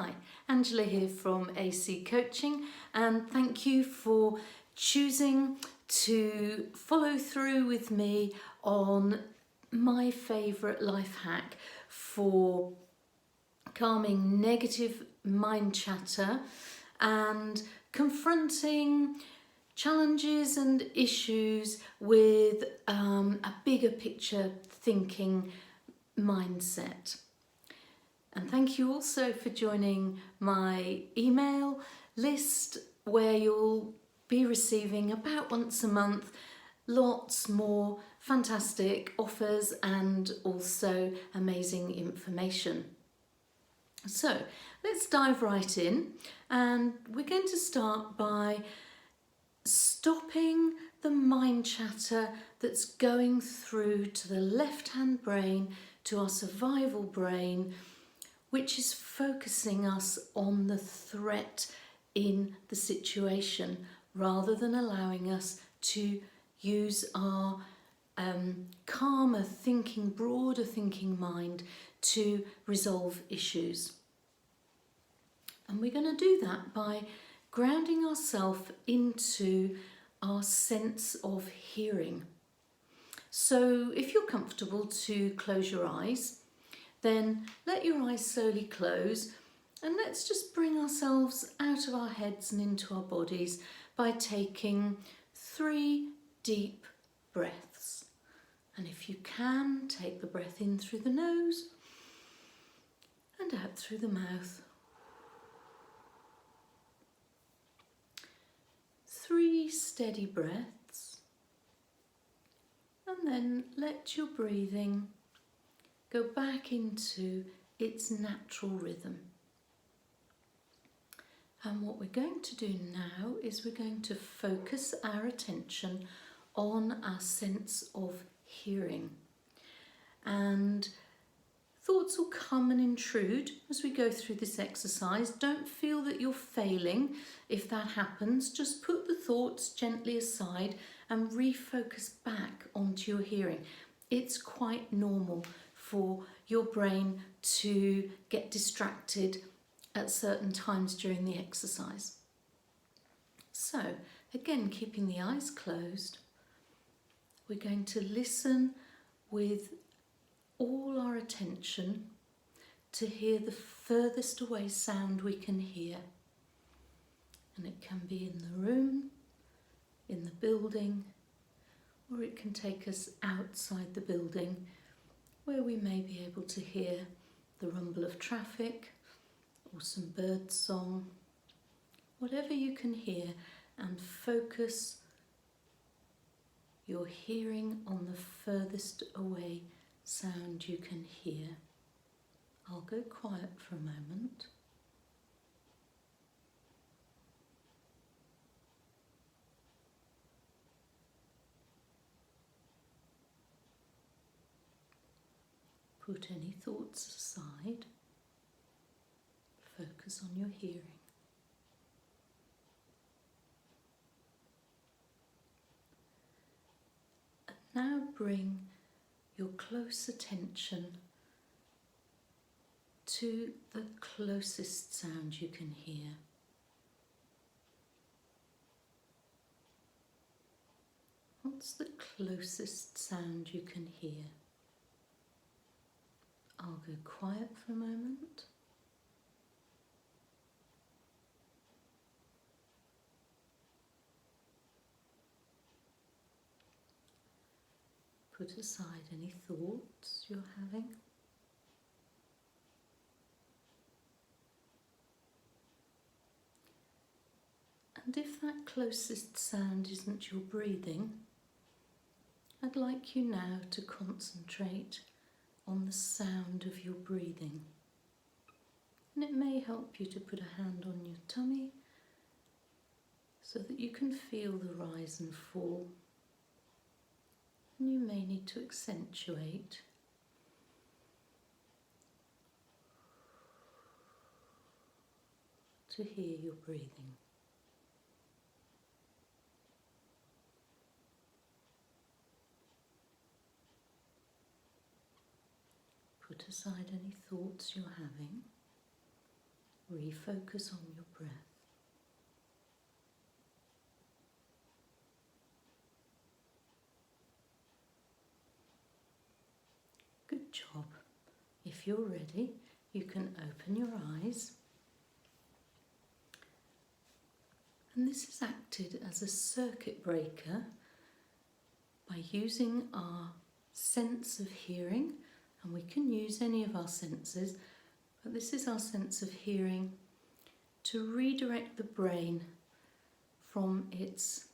Hi, Angela here from AC Coaching, and thank you for choosing to follow through with me on my favourite life hack for calming negative mind chatter and confronting challenges and issues with a bigger picture thinking mindset. And thank you also for joining my email list, where you'll be receiving about once a month lots more fantastic offers and also amazing information. So let's dive right in, and we're going to start by stopping the mind chatter that's going through to the left-hand brain, to our survival brain, which is focusing us on the threat in the situation rather than allowing us to use our calmer thinking, broader thinking mind to resolve issues. And we're going to do that by grounding ourselves into our sense of hearing. So if you're comfortable to close your eyes, then let your eyes slowly close, and let's just bring ourselves out of our heads and into our bodies by taking 3 deep breaths. And if you can, take the breath in through the nose and out through the mouth. 3 steady breaths, and then let your breathing go back into its natural rhythm. And what we're going to do now is we're going to focus our attention on our sense of hearing. And thoughts will come and intrude as we go through this exercise. Don't feel that you're failing if that happens. Just put the thoughts gently aside and refocus back onto your hearing. It's quite normal for your brain to get distracted at certain times during the exercise. So, again, keeping the eyes closed, we're going to listen with all our attention to hear the furthest away sound we can hear. And it can be in the room, in the building, or it can take us outside the building, where we may be able to hear the rumble of traffic or some bird song, whatever you can hear, and focus your hearing on the furthest away sound you can hear. I'll go quiet for a moment. Put any thoughts aside. Focus on your hearing. And now bring your close attention to the closest sound you can hear. What's the closest sound you can hear? I'll go quiet for a moment. Put aside any thoughts you're having. And if that closest sound isn't your breathing, I'd like you now to concentrate on the sound of your breathing. And it may help you to put a hand on your tummy so that you can feel the rise and fall. And you may need to accentuate to hear your breathing. Put aside any thoughts you're having. refocus on your breath. Good job. If you're ready, you can open your eyes. And this has acted as a circuit breaker by using our sense of hearing, and we can use any of our senses, but this is our sense of hearing, to redirect the brain from its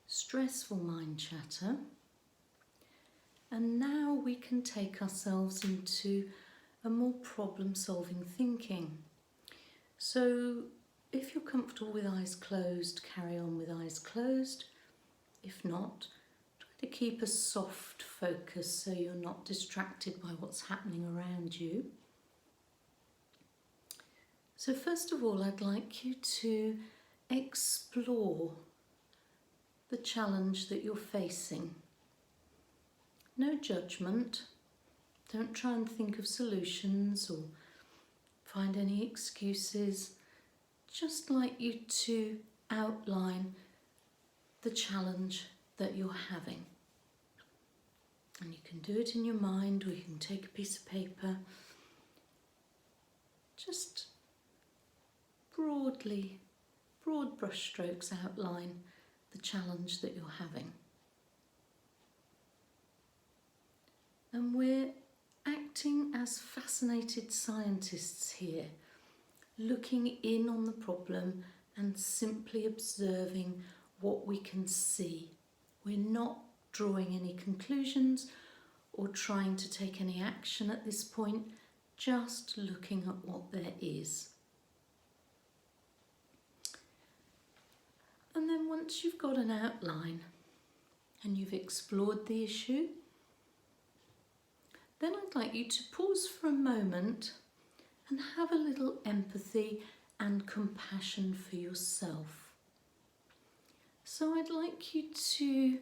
stressful mind chatter. And now we can take ourselves into a more problem-solving thinking. So if you're comfortable with eyes closed, carry on with eyes closed. If not, try to keep a soft focus so you're not distracted by what's happening around you. So first of all, I'd like you to explore the challenge that you're facing. No judgment. Don't try and think of solutions or find any excuses. Just like you to outline the challenge that you're having. And you can do it in your mind, or you can take a piece of paper. Just broad brushstrokes outline the challenge that you're having. And we're acting as fascinated scientists here, looking in on the problem and simply observing what we can see. We're not drawing any conclusions or trying to take any action at this point, just looking at what there is. And then once you've got an outline and you've explored the issue, then I'd like you to pause for a moment and have a little empathy and compassion for yourself. So I'd like you to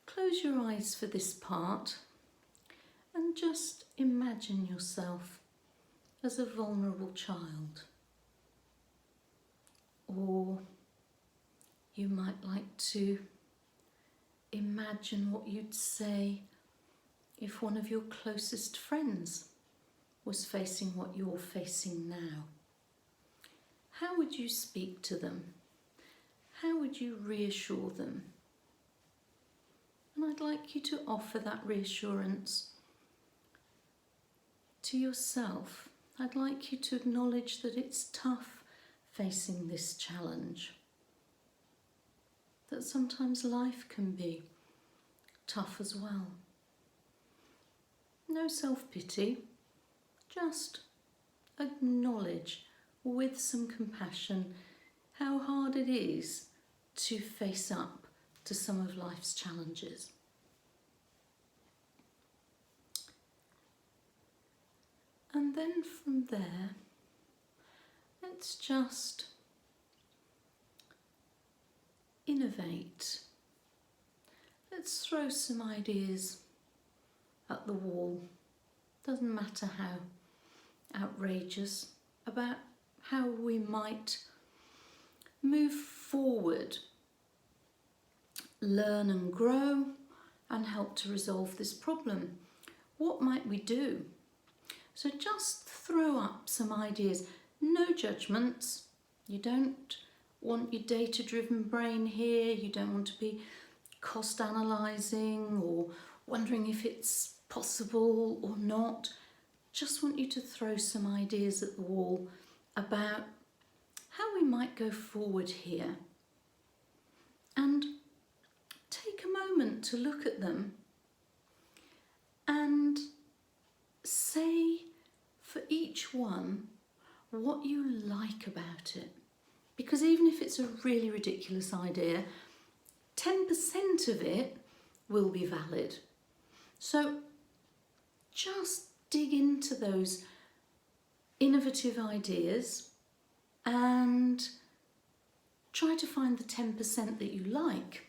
close your eyes for this part and just imagine yourself as a vulnerable child. Or you might like to imagine what you'd say if one of your closest friends was facing what you're facing now. How would you speak to them? How would you reassure them? And I'd like you to offer that reassurance to yourself. I'd like you to acknowledge that it's tough facing this challenge, that sometimes life can be tough as well. No self-pity, just acknowledge with some compassion how hard it is to face up to some of life's challenges. And then from there, let's just innovate. Let's throw some ideas at the wall, doesn't matter how outrageous, about how we might move forward, learn and grow, and help to resolve this problem. What might we do? So just throw up some ideas, no judgments. You don't want your data-driven brain here, you don't want to be cost analysing or wondering if it's possible or not. Just want you to throw some ideas at the wall about how we might go forward here. And take a moment to look at them and say for each one what you like about it. Because even if it's a really ridiculous idea, 10% of it will be valid. So just dig into those innovative ideas and try to find the 10% that you like.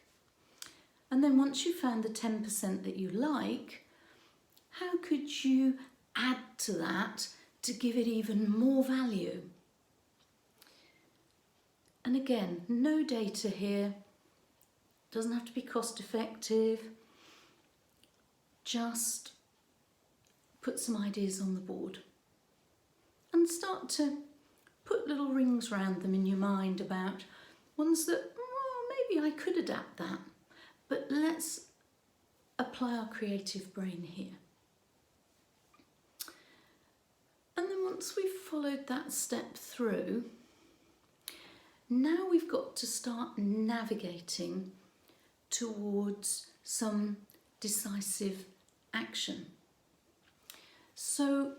And then once you've found the 10% that you like, how could you add to that to give it even more value? And again, no data here, doesn't have to be cost effective, just put some ideas on the board and start to put little rings around them in your mind about ones that, maybe I could adapt that, but let's apply our creative brain here. And then once we've followed that step through, now we've got to start navigating towards some decisive action. So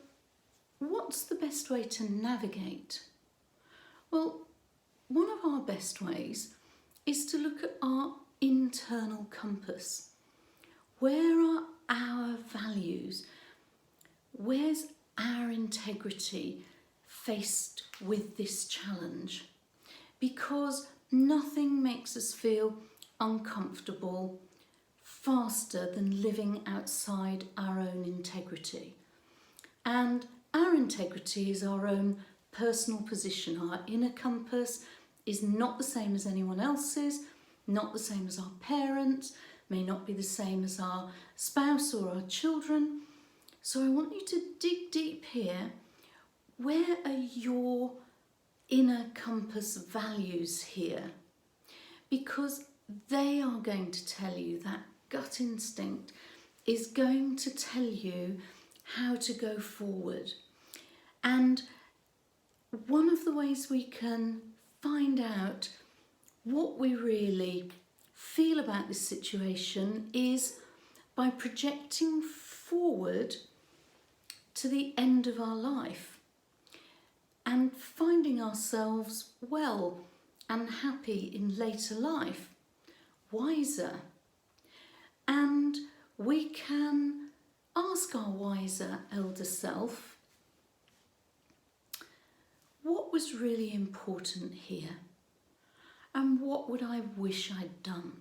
what's the best way to navigate? Well, one of our best ways is to look at our internal compass. Where are our values? Where's our integrity faced with this challenge? Because nothing makes us feel uncomfortable faster than living outside our own integrity. And our integrity is our own personal position. Our inner compass is not the same as anyone else's, not the same as our parents, may not be the same as our spouse or our children. So I want you to dig deep here. Where are your inner compass values here? Because they are going to tell you, that gut instinct is going to tell you how to go forward. And one of the ways we can find out what we really feel about this situation is by projecting forward to the end of our life and finding ourselves well and happy in later life, wiser. And we can ask our wiser elder self, what was really important here? And what would I wish I'd done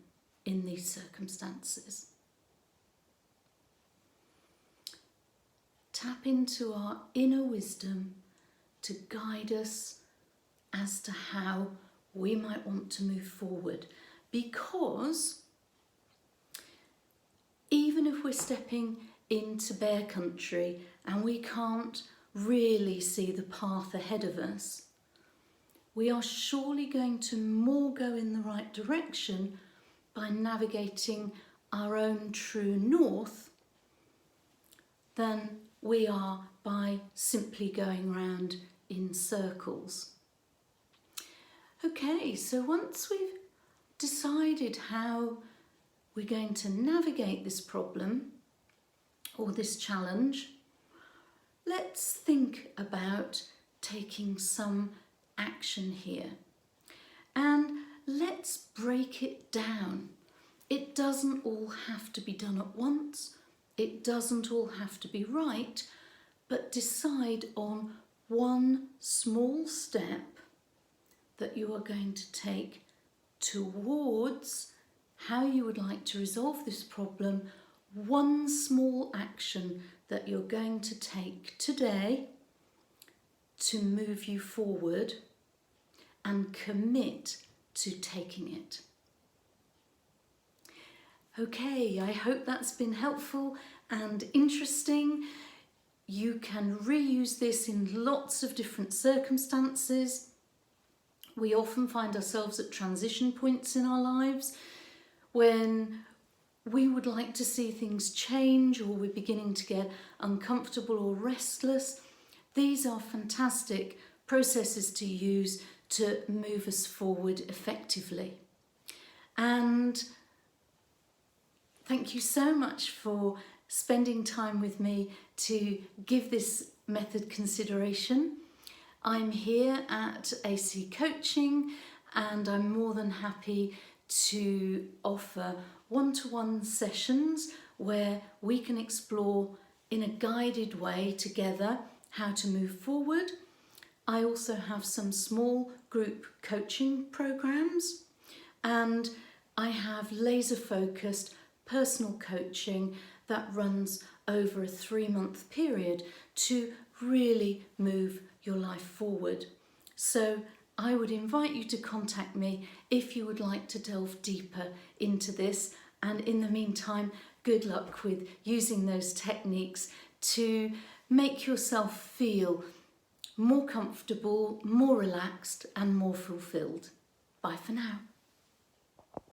in these circumstances? Tap into our inner wisdom to guide us as to how we might want to move forward. Because even if we're stepping into bear country and we can't really see the path ahead of us, we are surely going to more go in the right direction by navigating our own true north than we are by simply going round in circles. Okay, so once we've decided how we're going to navigate this problem or this challenge, let's think about taking some action here. And let's break it down. It doesn't all have to be done at once. It doesn't all have to be right, but decide on one small step that you are going to take towards how you would like to resolve this problem. One small action that you're going to take today to move you forward and commit to taking it. Okay, I hope that's been helpful and interesting. You can reuse this in lots of different circumstances. We often find ourselves at transition points in our lives when we would like to see things change, or we're beginning to get uncomfortable or restless. These are fantastic processes to use to move us forward effectively. And thank you so much for spending time with me to give this method consideration. I'm here at AC Coaching and I'm more than happy to offer one-to-one sessions where we can explore in a guided way together how to move forward. I also have some small group coaching programs, and I have laser-focused personal coaching that runs over a 3-month period to really move your life forward. So I would invite you to contact me if you would like to delve deeper into this. And in the meantime, good luck with using those techniques to make yourself feel more comfortable, more relaxed and more fulfilled. Bye for now.